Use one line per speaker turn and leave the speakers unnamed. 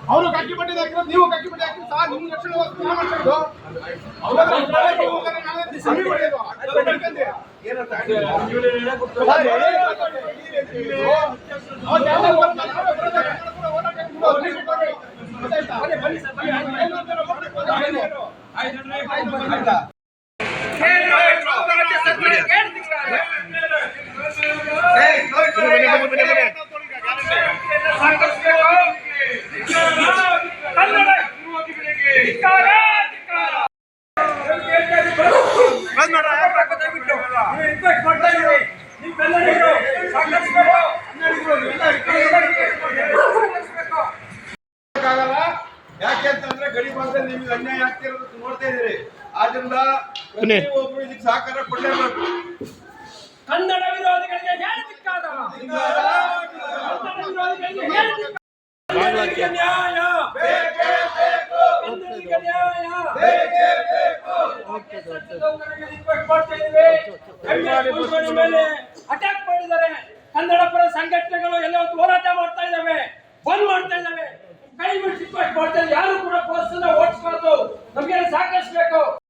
ಅವರು ಕಟ್ಟಿ ಬಟ್ಟೆ ಹಾಕಿರೋ ನೀವು ಕಟ್ಟಿ ಬಟ್ಟೆ ಹಾಕಿ ಸರ್ ನಿಮ್ಮ ರಕ್ಷಣೆ ಯಾಕೆಂತಂದ್ರೆ ಗಡಿ ಭಾಗದಲ್ಲಿ ನಿಮಗೆ ಅನ್ಯಾಯ ಆಗ್ತಿರೋದು ನೋಡ್ತಾ ಇದ್ದೀರಿ. ಆದ್ರಿಂದ ಒಬ್ಬರು ಇದಕ್ಕೆ ಸಹಕಾರ ಕೊಡಲೇಬೇಕು.
ಕನ್ನಡ ವಿರೋಧಿಗಳಿಗೆ ಹೇಳಿದಿಕ್ಕಾದ ಕನ್ನಡಿಗರಿಗೆ ನ್ಯಾಯ ಬೇಕೇ ಬೇಕು. ಕನ್ನಡಿಗರಿಗೆ ನ್ಯಾಯ ಬೇಕೇ ಬೇಕು. ರಿಕ್ವೆಸ್ಟ್ ಮಾಡ್ತಾ ಇದ್ದೀವಿ. ಮೇಲೆ ಅಟ್ಯಾಕ್ ಮಾಡಿದ್ದಾರೆ. ಕನ್ನಡ ಪರ ಸಂಘಟನೆಗಳು ಎಲ್ಲ ಹೋರಾಟ ಮಾಡ್ತಾ ಇದ್ದಾವೆ.